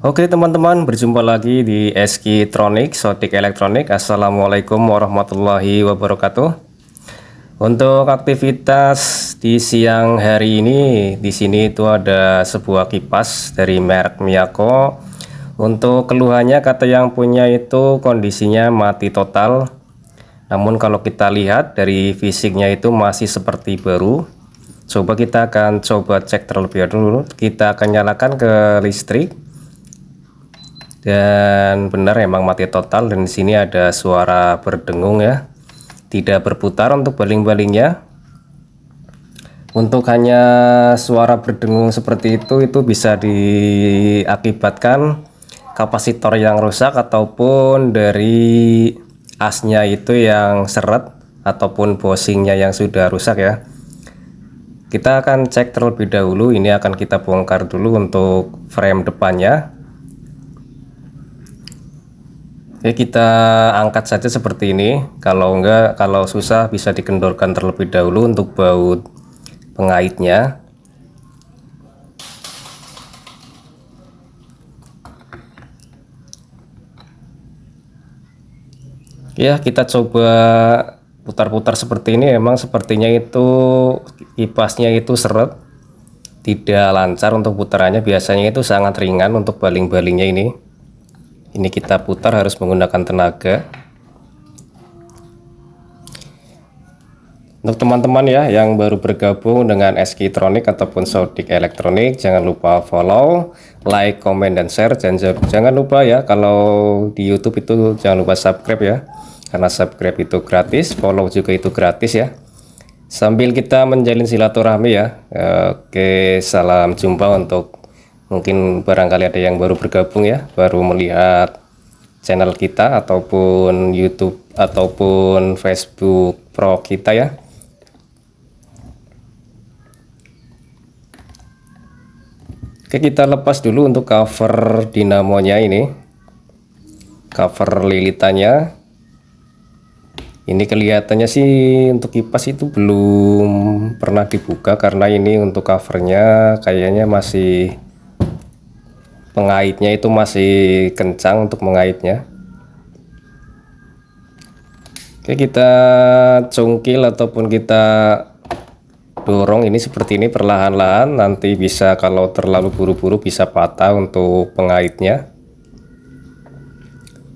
Oke teman-teman, berjumpa lagi di SK Tronic, Sotik Elektronik. Assalamualaikum warahmatullahi wabarakatuh. Untuk aktivitas di siang hari ini, di sini itu ada sebuah kipas dari merek Miyako. Untuk keluhannya kata yang punya itu kondisinya mati total. Namun kalau kita lihat dari fisiknya itu masih seperti baru. Coba kita akan cek terlebih dahulu. Kita akan nyalakan ke listrik. Dan benar emang mati total, dan di sini ada suara berdengung ya, tidak berputar untuk baling-balingnya. Untuk hanya suara berdengung seperti itu bisa diakibatkan kapasitor yang rusak ataupun dari asnya itu yang seret ataupun bosingnya yang sudah rusak ya. Kita akan cek terlebih dahulu. Ini akan kita bongkar dulu untuk frame depannya. Oke, kita angkat saja seperti ini. Kalau enggak, kalau susah bisa dikendorkan terlebih dahulu untuk baut pengaitnya. Ya, kita coba putar-putar seperti ini. Emang sepertinya itu kipasnya itu seret, tidak lancar untuk putarannya. Biasanya itu sangat ringan untuk baling-balingnya ini. Ini kita putar harus menggunakan tenaga. Untuk teman-teman ya yang baru bergabung dengan SK Tronic ataupun Sotik Elektronik, jangan lupa follow, like, komen, dan share. Jangan lupa ya, kalau di YouTube itu jangan lupa subscribe ya, karena subscribe itu gratis, follow juga itu gratis ya. Sambil kita menjalin silaturahmi ya. Oke, salam jumpa untuk mungkin barangkali ada yang baru bergabung ya, baru melihat channel kita ataupun YouTube ataupun Facebook Pro kita ya. Oke, kita lepas dulu untuk cover dinamonya ini, cover lilitannya. Ini kelihatannya sih untuk kipas itu belum pernah dibuka, karena ini untuk covernya kayaknya masih, pengaitnya itu masih kencang untuk mengaitnya. Oke, kita cungkil ataupun kita dorong ini seperti ini perlahan-lahan. Nanti bisa, kalau terlalu buru-buru bisa patah untuk pengaitnya.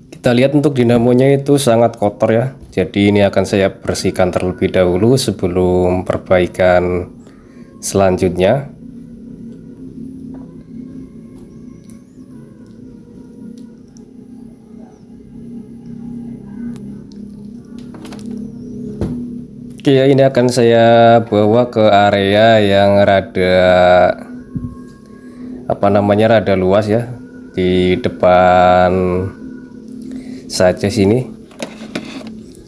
Kita lihat untuk dinamonya itu sangat kotor ya, jadi ini akan saya bersihkan terlebih dahulu sebelum perbaikan selanjutnya. Oke ya, ini akan saya bawa ke area yang rada luas ya, di depan saja sini.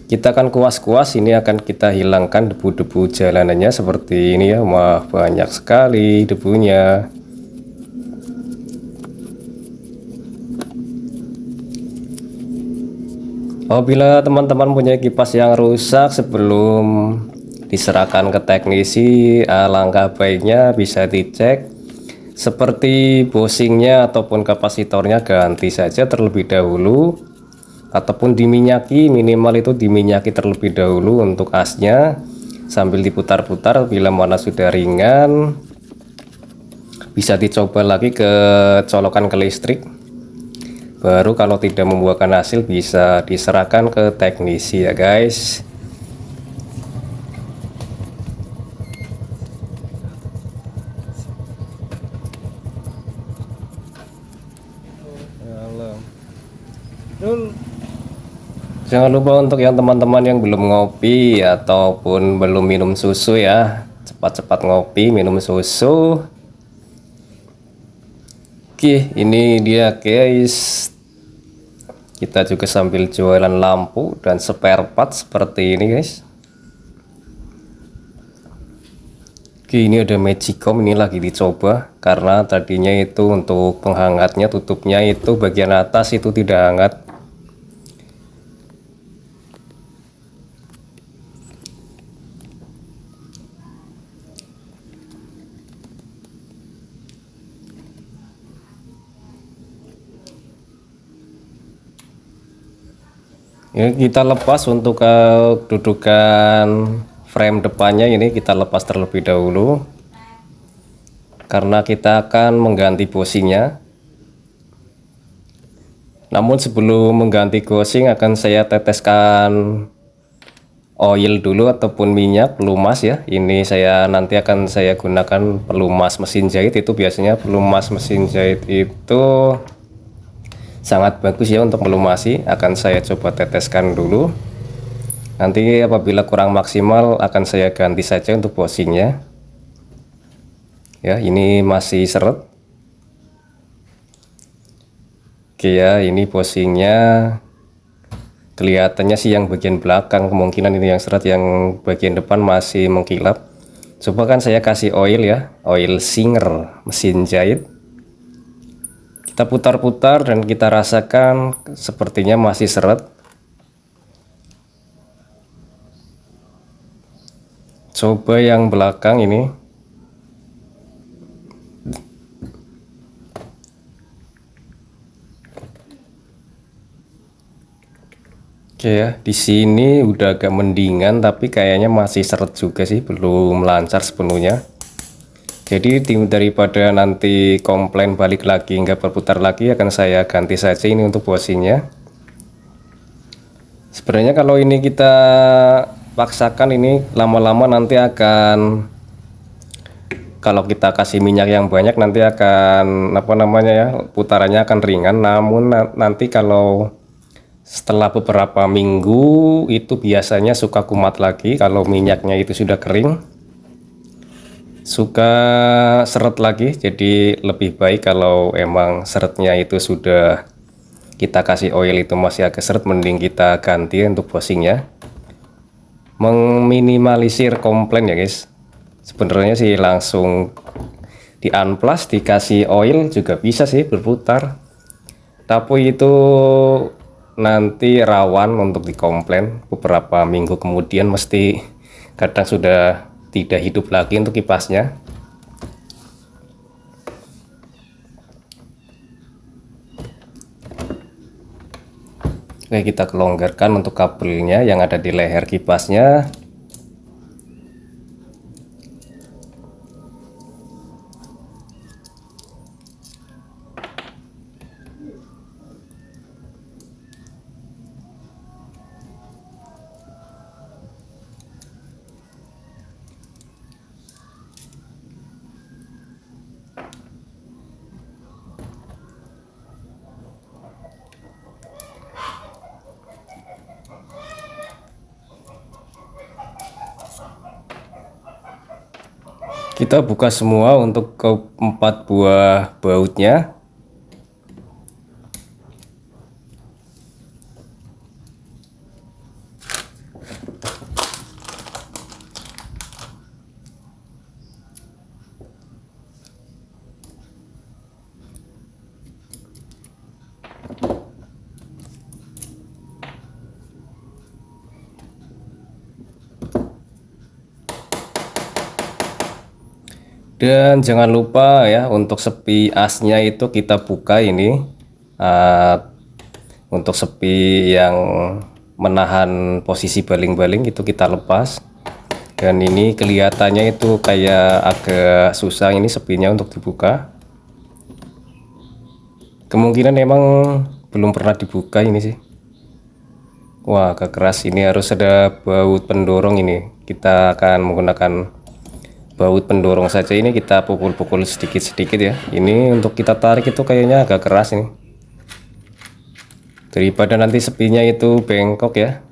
Kita akan kuas-kuas, ini akan kita hilangkan debu-debu jalanannya seperti ini ya. Wah, banyak sekali debunya. Apabila teman-teman punya kipas yang rusak, sebelum diserahkan ke teknisi, alangkah baiknya bisa dicek seperti bosingnya ataupun kapasitornya, ganti saja terlebih dahulu, ataupun diminyaki, minimal itu diminyaki terlebih dahulu untuk asnya, sambil diputar-putar. Bila mana sudah ringan, bisa dicoba lagi ke colokan ke listrik. Baru kalau tidak membuahkan hasil bisa diserahkan ke teknisi ya guys. Jangan lupa untuk yang teman-teman yang belum ngopi ataupun belum minum susu ya, cepat-cepat ngopi, minum susu. Oke, ini dia guys. Kita juga sambil jualan lampu dan spare part seperti ini guys. Oke, ini ada Magicom, ini lagi dicoba karena tadinya itu untuk penghangatnya, tutupnya itu bagian atas itu tidak hangat. Ini kita lepas untuk dudukan frame depannya, ini kita lepas terlebih dahulu karena kita akan mengganti bushingnya. Namun sebelum mengganti gosing akan saya teteskan oil dulu ataupun minyak pelumas ya. Ini nanti akan saya gunakan pelumas mesin jahit. Itu biasanya pelumas mesin jahit itu sangat bagus ya untuk melumasi. Akan saya coba teteskan dulu. Nanti apabila kurang maksimal akan saya ganti saja untuk bushingnya. Ya, ini masih seret. Oke ya, ini bushingnya kelihatannya sih yang bagian belakang, kemungkinan ini yang seret, yang bagian depan masih mengkilap. Coba kan saya kasih oil ya, oil Singer mesin jahit. Kita putar-putar dan kita rasakan sepertinya masih seret. Coba yang belakang ini. Oke ya, di sini udah agak mendingan tapi kayaknya masih seret juga sih, belum lancar sepenuhnya. Jadi daripada nanti komplain balik lagi nggak berputar lagi, akan saya ganti saja ini untuk bushingnya. Sebenarnya kalau ini kita paksakan, ini lama-lama nanti akan, kalau kita kasih minyak yang banyak nanti akan apa namanya ya, putarannya akan ringan. Namun nanti kalau setelah beberapa minggu itu biasanya suka kumat lagi. Kalau minyaknya itu sudah kering, suka seret lagi. Jadi lebih baik kalau emang seretnya itu sudah kita kasih oil itu masih agak seret, mending kita ganti untuk bushingnya. Meminimalisir komplain ya guys. Sebenarnya sih langsung di unplus dikasih oil juga bisa sih berputar, tapi itu nanti rawan untuk dikomplain beberapa minggu kemudian, mesti kadang sudah tidak hidup lagi untuk kipasnya. Oke, kita kelonggarkan untuk kabelnya yang ada di leher kipasnya. Kita buka semua untuk keempat buah bautnya. Dan jangan lupa ya, untuk sepi asnya itu kita buka ini. Untuk sepi yang menahan posisi baling-baling itu kita lepas. Dan ini kelihatannya itu kayak agak susah ini sepinya untuk dibuka. Kemungkinan emang belum pernah dibuka ini sih. Wah, agak keras, ini harus ada baut pendorong ini. Kita akan menggunakan baut pendorong saja, ini kita pukul-pukul sedikit-sedikit ya. Ini untuk kita tarik itu kayaknya agak keras ini, daripada nanti sepinya itu bengkok ya.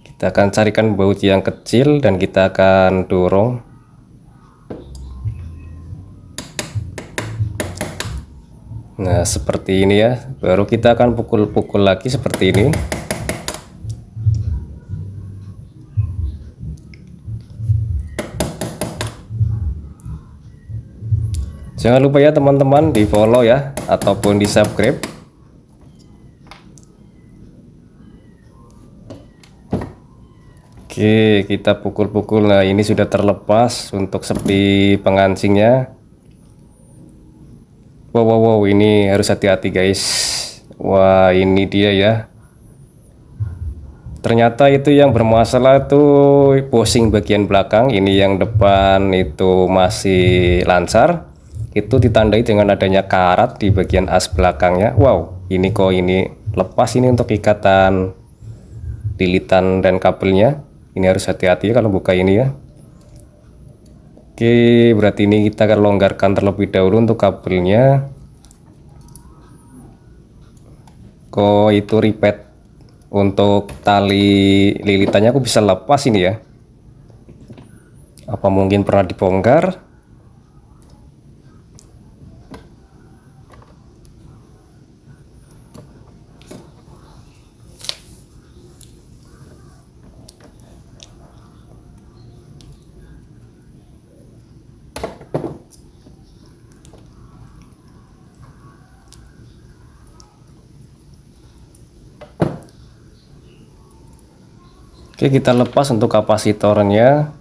Kita akan carikan baut yang kecil dan kita akan dorong. Nah seperti ini ya, baru kita akan pukul-pukul lagi seperti ini. Jangan lupa ya teman-teman di follow ya, ataupun di subscribe. Oke, kita pukul-pukul. Nah ini sudah terlepas untuk sepi pengancingnya. Wow, ini harus hati-hati guys. Wah ini dia ya, Ternyata itu yang bermasalah tuh bushing bagian belakang. Ini yang depan itu masih lancar, itu ditandai dengan adanya karat di bagian as belakangnya. Wow, ini kok ini lepas ini untuk ikatan lilitan dan kabelnya. Ini harus hati-hati kalau buka ini ya. Oke, berarti ini kita akan longgarkan terlebih dahulu untuk kabelnya. Kok itu ripet untuk tali lilitannya aku bisa lepas ini ya. Apa mungkin pernah dibongkar? Oke, kita lepas untuk kapasitornya.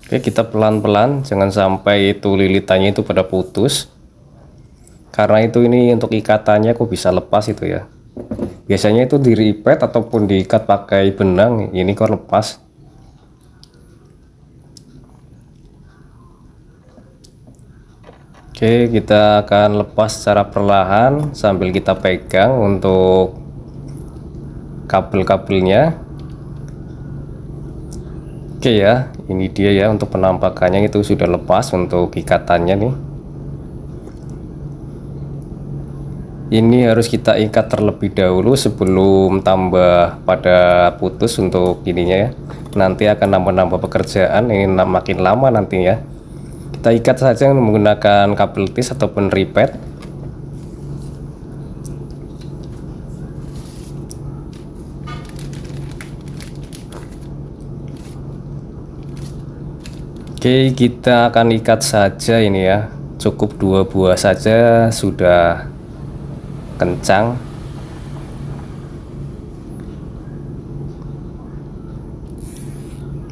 Oke, kita pelan-pelan, jangan sampai itu lilitannya itu pada putus. Karena itu ini untuk ikatannya kok bisa lepas itu ya. Biasanya itu diripet ataupun diikat pakai benang, ini kok lepas. Oke, kita akan lepas secara perlahan sambil kita pegang untuk kabel-kabelnya. Oke ya, ini dia ya untuk penampakannya itu sudah lepas untuk ikatannya nih. Ini harus kita ikat terlebih dahulu sebelum tambah pada putus untuk ininya ya. Nanti akan nambah-nambah pekerjaan, ini makin lama nantinya. Kita ikat saja menggunakan kabel tis ataupun ripet. Oke, kita akan ikat saja ini ya. Cukup 2 buah saja sudah kencang.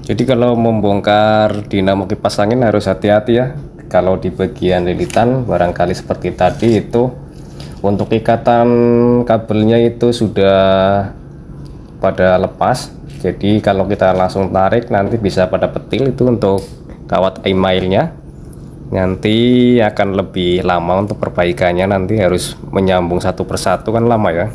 Jadi kalau membongkar dinamo kipas angin harus hati-hati ya. Kalau di bagian lilitan barangkali seperti tadi itu untuk ikatan kabelnya itu sudah pada lepas. Jadi kalau kita langsung tarik nanti bisa pada petil itu untuk kawat emailnya. Nanti akan lebih lama untuk perbaikannya, nanti harus menyambung satu persatu kan lama ya.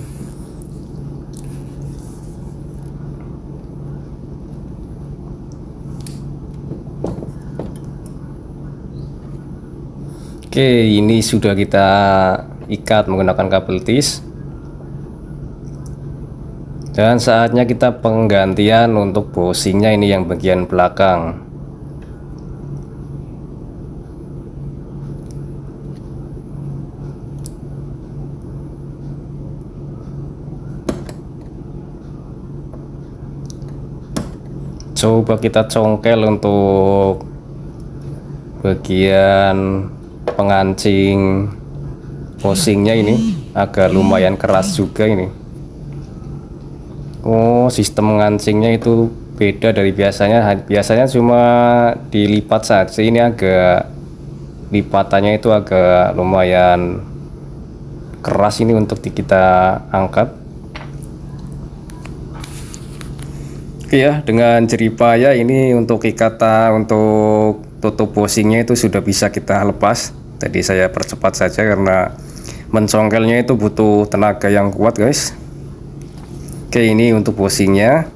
Oke, ini sudah kita ikat menggunakan kabel tis. Dan saatnya kita penggantian untuk bushingnya ini yang bagian belakang. Coba kita congkel untuk bagian pengancing bushingnya, ini agak lumayan keras juga ini. Oh, sistem mengancingnya itu beda dari biasanya. Biasanya cuma dilipat saja, ini agak lipatannya itu agak lumayan keras ini untuk kita angkat. Oke ya, dengan jeripaya ini untuk ikatan untuk tutup bushingnya itu sudah bisa kita lepas. Tadi saya percepat saja karena mencongkelnya itu butuh tenaga yang kuat guys. Oke, ini untuk bushingnya.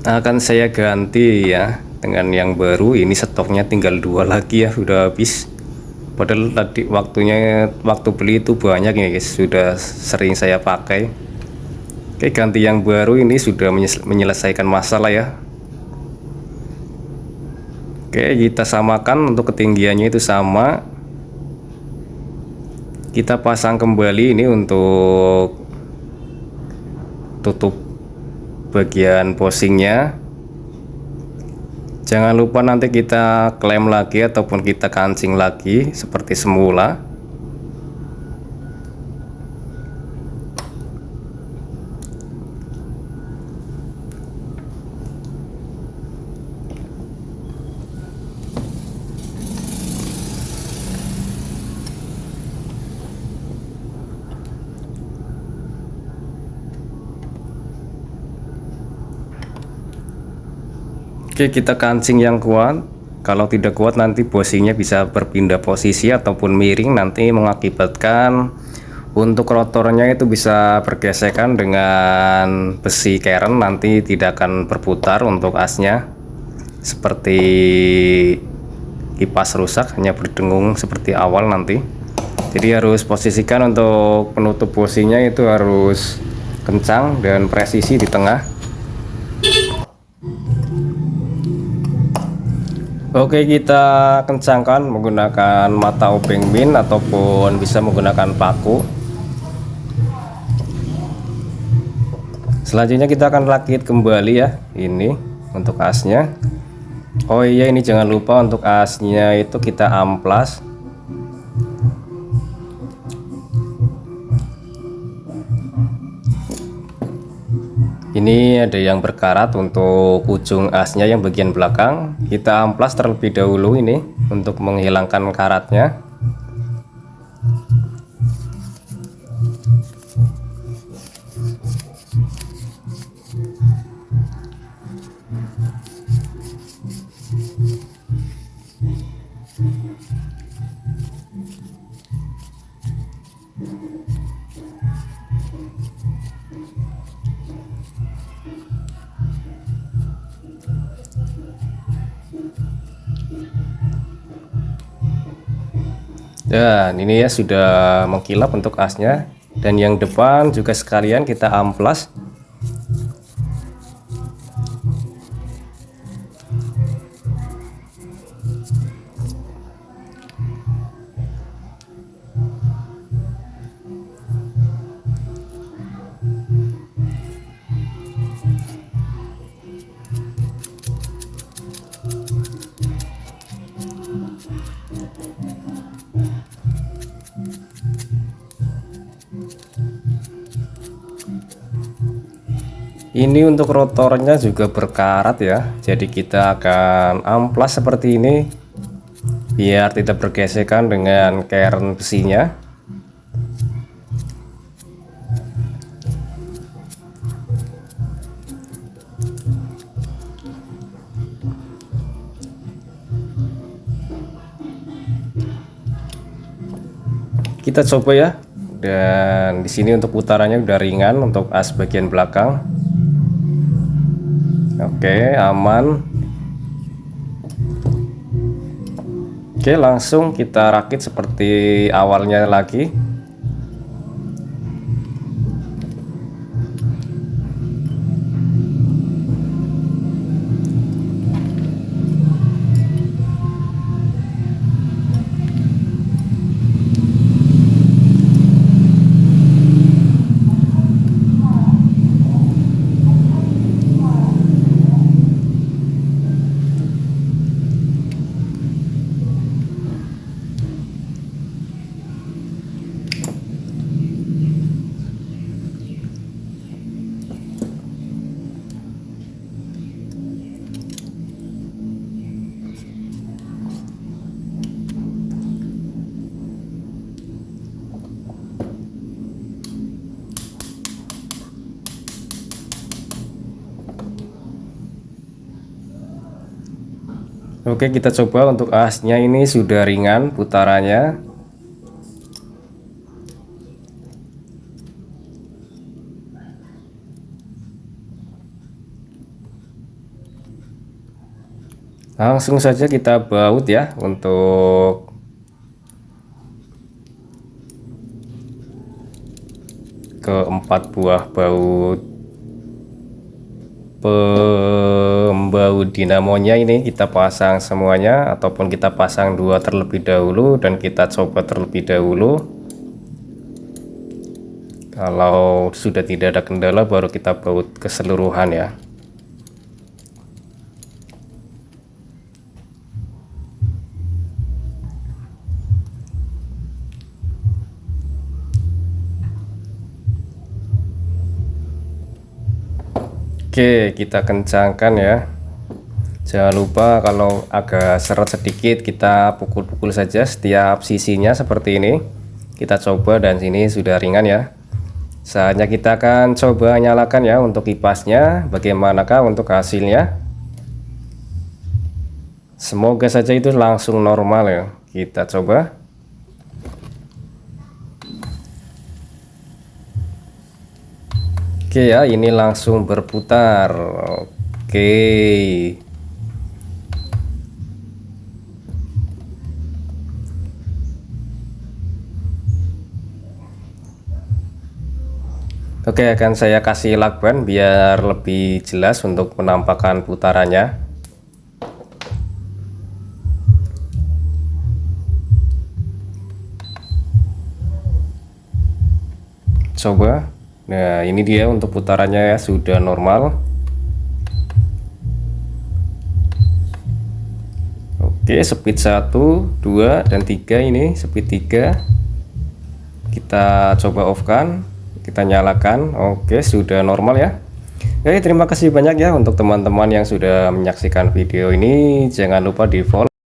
Akan saya ganti ya dengan yang baru. Ini stoknya tinggal 2 lagi ya, sudah habis. Padahal tadi waktu beli itu banyak ya guys, sudah sering saya pakai. Oke, ganti yang baru ini sudah menyelesaikan masalah ya. Oke, kita samakan untuk ketinggiannya itu sama. Kita pasang kembali ini untuk tutup bagian bushingnya. Jangan lupa nanti kita klem lagi ataupun kita kancing lagi seperti semula. Oke, kita kancing yang kuat. Kalau tidak kuat nanti bushingnya bisa berpindah posisi ataupun miring, nanti mengakibatkan untuk rotornya itu bisa bergesekan dengan besi keren, nanti tidak akan berputar untuk asnya. Seperti kipas rusak, hanya berdengung seperti awal nanti. Jadi harus posisikan untuk penutup bushingnya itu harus kencang dan presisi di tengah. Oke, kita kencangkan menggunakan mata obeng min ataupun bisa menggunakan paku. Selanjutnya kita akan rakit kembali ya, ini untuk asnya. Oh iya, ini jangan lupa untuk asnya itu kita amplas. Ini ada yang berkarat untuk ujung asnya yang bagian belakang. Kita amplas terlebih dahulu ini untuk menghilangkan karatnya. Dan ini ya sudah mengkilap untuk asnya, dan yang depan juga sekalian kita amplas. Ini untuk rotornya juga berkarat ya, jadi kita akan amplas seperti ini biar tidak bergesekan dengan kern besinya. Kita coba ya, dan di sini untuk putarannya udah ringan untuk as bagian belakang. Oke, aman. Oke, langsung kita rakit seperti awalnya lagi. Oke, kita coba untuk asnya, ini sudah ringan putarannya. Langsung saja kita baut ya untuk keempat buah baut pembaut dinamonya. Ini kita pasang semuanya ataupun kita pasang dua terlebih dahulu dan kita coba terlebih dahulu. Kalau sudah tidak ada kendala baru kita baut keseluruhan ya. Oke, kita kencangkan ya. Jangan lupa kalau agak seret sedikit kita pukul-pukul saja setiap sisinya seperti ini. Kita coba, dan sini sudah ringan ya. Saatnya kita akan coba nyalakan ya untuk kipasnya. Bagaimanakah untuk hasilnya? Semoga saja itu langsung normal ya. Kita coba. Oke ya, ini langsung berputar. Oke. Oke, akan saya kasih lakban biar lebih jelas untuk penampakan putarannya. Coba. Nah, ini dia untuk putarannya ya, sudah normal. Oke, speed 1, 2, dan 3 ini speed 3. Kita coba off kan. Kita nyalakan. Oke, sudah normal ya. Oke, terima kasih banyak ya untuk teman-teman yang sudah menyaksikan video ini. Jangan lupa di follow.